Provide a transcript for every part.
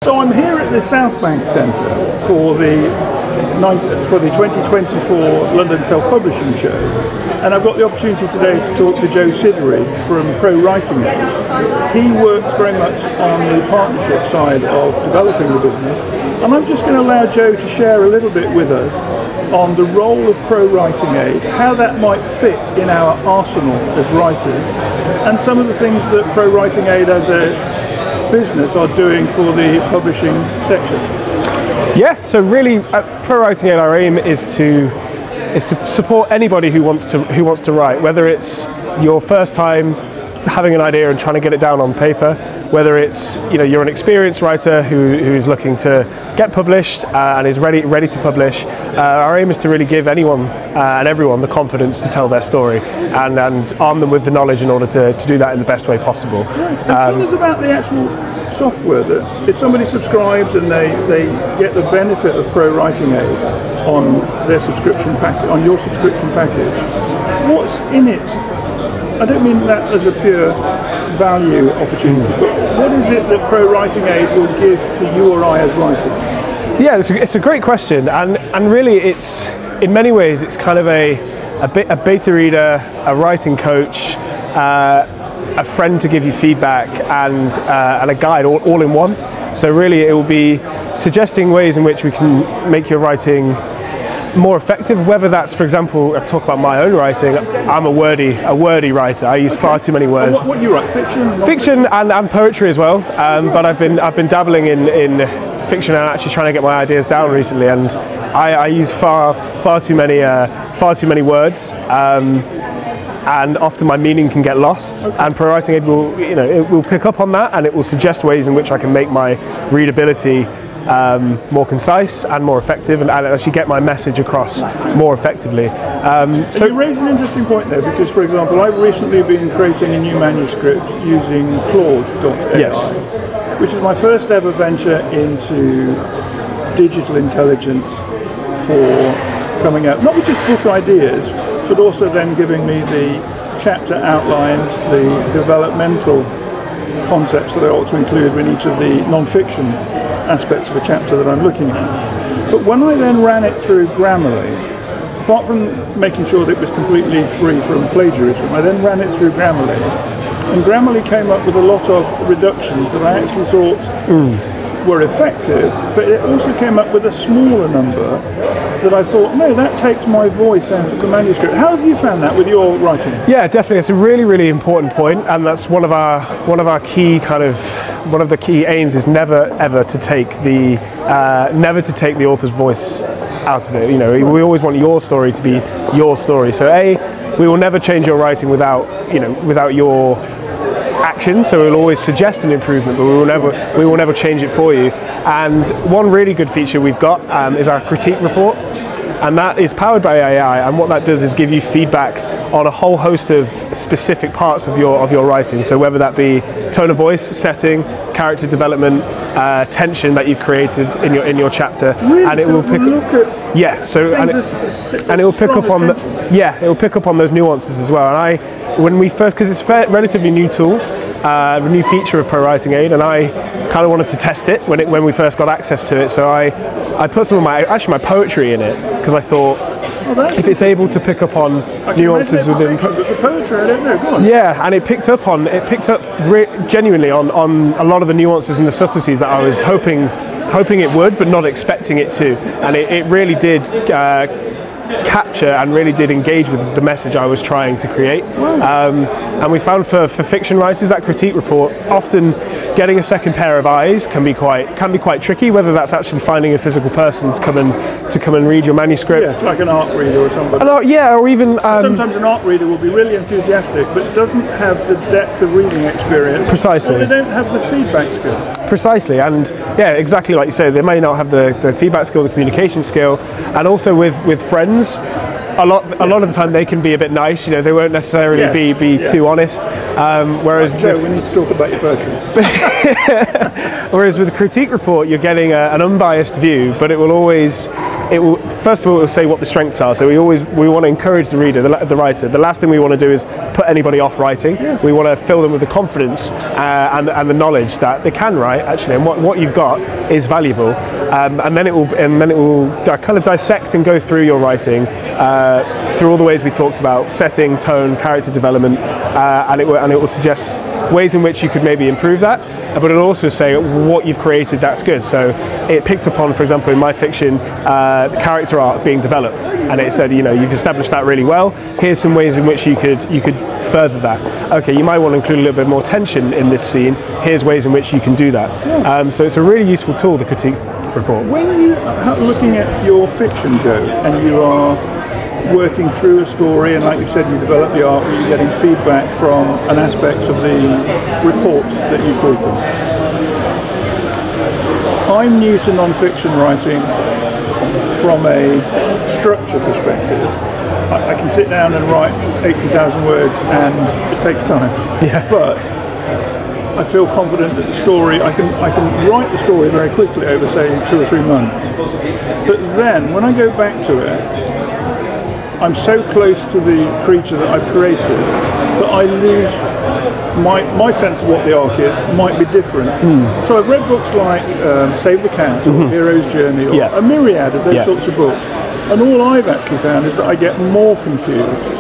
So I'm here at the South Bank Centre for the 2024 London Self-Publishing Show, and I've got the opportunity today to talk to Joe Sidery from ProWritingAid. He works very much on the partnership side of developing the business, and I'm just going to allow Joe to share a little bit with us on the role of ProWritingAid, how that might fit in our arsenal as writers, and some of the things that ProWritingAid as a business are doing for the publishing section. Yeah, so really at ProWritingAid our aim is to support anybody who wants to write, whether it's your first time having an idea and trying to get it down on paper, whether it's you're an experienced writer who's looking to get published and is ready to publish. Our aim is to really give anyone and everyone the confidence to tell their story and arm them with the knowledge in order to do that in the best way possible. Right. And tell us about the actual software that if somebody subscribes and they get the benefit of ProWritingAid on their subscription package, on your subscription package, what's in it? I don't mean that as a pure value opportunity, but what is it that ProWritingAid will give to you or I as writers? Yeah, it's a great question, and really it's, in many ways, it's kind of a beta reader, a writing coach, a friend to give you feedback, and a guide all in one. So really it will be suggesting ways in which we can make your writing more effective, whether that's, for example, I talk about my own writing. I'm a wordy writer. I use far too many words. What do you write? Fiction? Fiction and poetry as well. But I've been dabbling in fiction and actually trying to get my ideas down recently, and I use far too many words. And often my meaning can get lost, and ProWritingAid will, it will pick up on that, and it will suggest ways in which I can make my readability more concise and more effective, and actually get my message across more effectively. So you raise an interesting point there, because, for example, I've recently been creating a new manuscript using Claude.ai, yes, which is my first ever venture into digital intelligence for coming out, not with just book ideas, but also then giving me the chapter outlines, the developmental concepts that I ought to include in each of the non-fiction aspects of a chapter that I'm looking at. But when I then ran it through Grammarly, apart from making sure that it was completely free from plagiarism, I then ran it through Grammarly, and Grammarly came up with a lot of reductions that I actually thought were effective, but it also came up with a smaller number that I thought, no, that takes my voice out of the manuscript. How have you found that with your writing? Yeah, definitely. It's a really important point, and that's one of our key one of the key aims is never ever to take the author's voice out of it. We always want your story to be your story. So we will never change your writing without your action. So we'll always suggest an improvement, but we will never change it for you. And one really good feature we've got is our critique report, and that is powered by AI. And what that does is give you feedback on a whole host of specific parts of your writing. So whether that be tone of voice, setting, character development, tension that you've created in your chapter, really? And it will pick up. Yeah. So and it will pick up on it will pick up on those nuances as well. And when we first, because it's a relatively new tool, a new feature of ProWritingAid, and I kind of wanted to test it when we first got access to it. So I put some of my poetry in it, because I thought, if it's able to pick up on nuances within poetry, I don't know. Go on. Yeah, and it picked up genuinely on a lot of the nuances and the subtleties that I was hoping it would, but not expecting it to, and it really did capture and really did engage with the message I was trying to create. And we found for fiction writers, that critique report, often getting a second pair of eyes can be quite tricky, whether that's actually finding a physical person to come and read your manuscript. Yes, like an art reader or somebody. Or even sometimes an art reader will be really enthusiastic, but doesn't have the depth of reading experience. Precisely. Or they don't have the feedback skill. Precisely, and yeah, exactly like you say, they may not have the feedback skill, the communication skill, and also with friends, a lot of the time they can be a bit nice. They won't necessarily be too honest. Whereas Joe, we need to talk about your poetry. Whereas with the critique report, you're getting an unbiased view, but it will always it will, first of all, it will say what the strengths are. So we want to encourage the reader, the writer. The last thing we want to do is put anybody off writing. Yeah. We want to fill them with the confidence and the knowledge that they can write actually, and what you've got is valuable. And then it will kind of dissect and go through your writing through all the ways we talked about: setting, tone, character development, and it will suggest ways in which you could maybe improve that, but it'll also say what you've created that's good. So it picked up on, for example, in my fiction, the character arc being developed, and it said, you've established that really well. Here's some ways in which you could further that. Okay, you might want to include a little bit more tension in this scene. Here's ways in which you can do that. So it's a really useful tool, the critique report. When you are looking at your fiction, Joe, and you are working through a story, and like you said, you develop the art, you're getting feedback from an aspect of the reports that you call them. I'm new to non-fiction writing from a structure perspective. I can sit down and write 80,000 words and it takes time. Yeah. But I feel confident that the story, I can write the story very quickly over, say, 2 or 3 months. But then when I go back to it, I'm so close to the creature that I've created that I lose my sense of what the arc is might be different. So I've read books like Save the Cat or Hero's Journey or a myriad of those sorts of books, and all I've actually found is that I get more confused.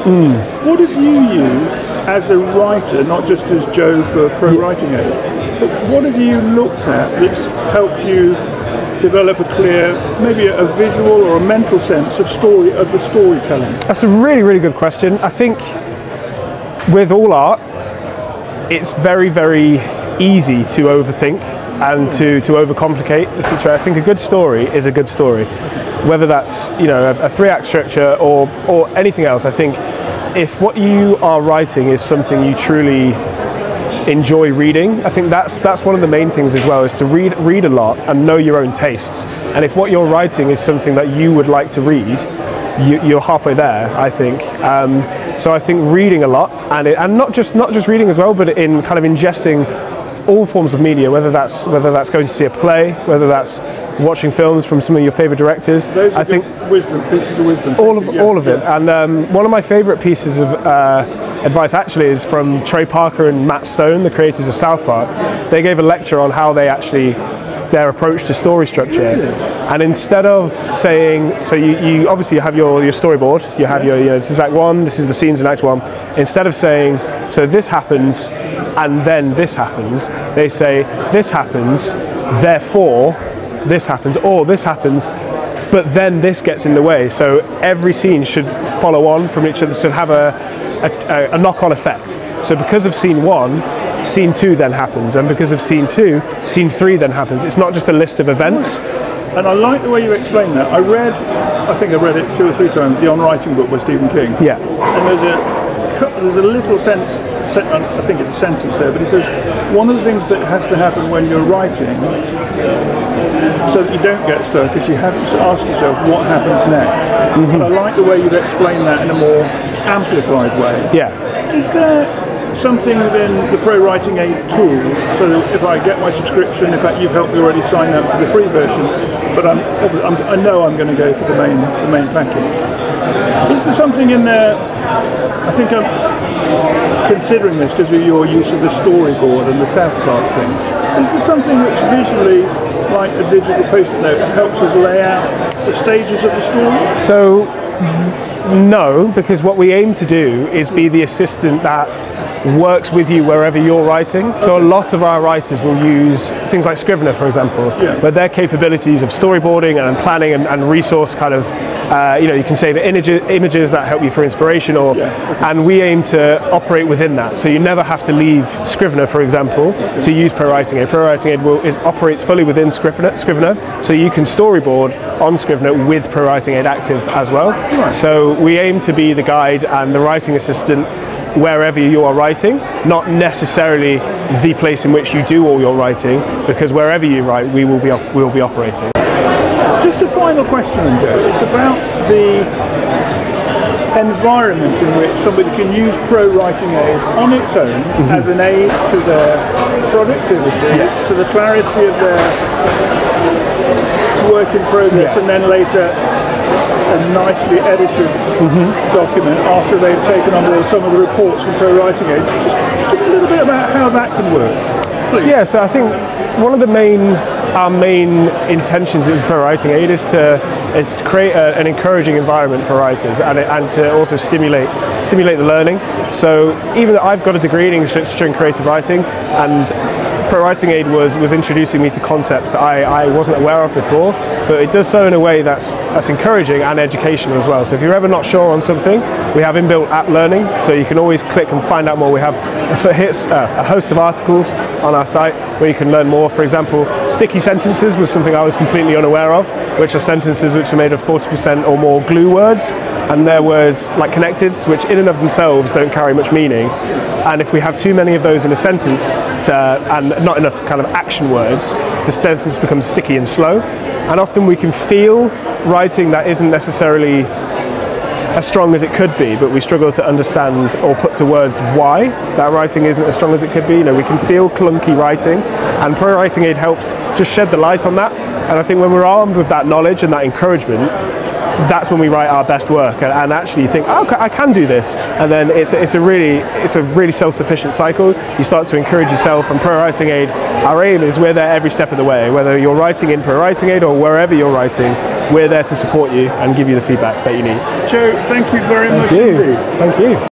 What have you used as a writer, not just as Joe for ProWritingAid, but what have you looked at that's helped you develop a clear, maybe a visual or a mental sense of the storytelling? That's a really, really good question. I think with all art, it's very, very easy to overthink and to overcomplicate the situation. I think a good story is a good story, whether that's a 3-act structure or anything else. I think if what you are writing is something you truly enjoy reading, I think that's one of the main things as well, is to read a lot and know your own tastes. And if what you're writing is something that you would like to read, you're halfway there, I think. So I think reading a lot, and not just reading as well, but in kind of ingesting all forms of media, whether that's going to see a play, whether that's watching films from some of your favorite directors. Those are pieces of wisdom. All of it. And one of my favorite pieces of advice actually is from Trey Parker and Matt Stone, the creators of South Park. They gave a lecture on how their approach to story structure. And instead of saying, so you obviously have your storyboard, you have this is Act 1, this is the scenes in Act 1. Instead of saying, so this happens and then this happens, they say this happens, therefore this happens, or this happens, but then this gets in the way. So every scene should follow on from each other, should have a knock-on effect. So because of scene 1, scene 2 then happens, and because of scene 2, scene 3 then happens. It's not just a list of events. And I like the way you explain that. I think I read it 2 or 3 times, the On Writing book by Stephen King. Yeah. And there's a little sense, I think it's a sentence there, but it says, one of the things that has to happen when you're writing, so that you don't get stuck, is you have to ask yourself what happens next. And I like the way you've explained that in a more amplified way. Yeah. Is there something within the ProWritingAid tool, so that if I get my subscription, in fact you've helped me already sign up for the free version, but I know I'm going to go for the main package. Is there something in there? I think I'm considering this because of your use of the storyboard and the South Park thing. Is there something that's visually, like a digital post-it note, that helps us lay out the stages of the story? So no, because what we aim to do is be the assistant that works with you wherever you're writing. So a lot of our writers will use things like Scrivener, for example, where their capabilities of storyboarding and planning and resource kind of, you can save images that help you for inspiration, and we aim to operate within that. So you never have to leave Scrivener, for example, to use ProWritingAid. ProWritingAid operates fully within Scrivener, so you can storyboard on Scrivener with ProWritingAid active as well. So we aim to be the guide and the writing assistant wherever you are writing, not necessarily the place in which you do all your writing, because wherever you write, we will be operating. Just a final question, Joe. It's about the environment in which somebody can use ProWritingAid on its own as an aid to their productivity, to the clarity of their work in progress, and then later a nicely edited document after they've taken on board some of the reports from ProWritingAid. Just give me a little bit about how that can work, please. Yeah, so I think one of our main intentions in ProWritingAid is to create an encouraging environment for writers and to also stimulate the learning. So even though I've got a degree in English literature and creative writing, and ProWritingAid was introducing me to concepts that I wasn't aware of before, but it does so in a way that's encouraging and educational as well. So if you're ever not sure on something, we have inbuilt app learning, so you can always click and find out more. We have a host of articles on our site where you can learn more. For example, sticky sentences was something I was completely unaware of, which are sentences which are made of 40% or more glue words, and they're words like connectives, which in and of themselves don't carry much meaning. And if we have too many of those in a sentence and not enough kind of action words, the sentence becomes sticky and slow. And often we can feel writing that isn't necessarily as strong as it could be, but we struggle to understand or put to words why that writing isn't as strong as it could be. You know, we can feel clunky writing, and ProWritingAid helps just shed the light on that. And I think when we're armed with that knowledge and that encouragement, that's when we write our best work and actually think, oh, okay, I can do this. And then it's a really self-sufficient cycle. You start to encourage yourself, and ProWritingAid, our aim is we're there every step of the way. Whether you're writing in ProWritingAid or wherever you're writing, we're there to support you and give you the feedback that you need. Joe, thank you very much indeed. Thank you.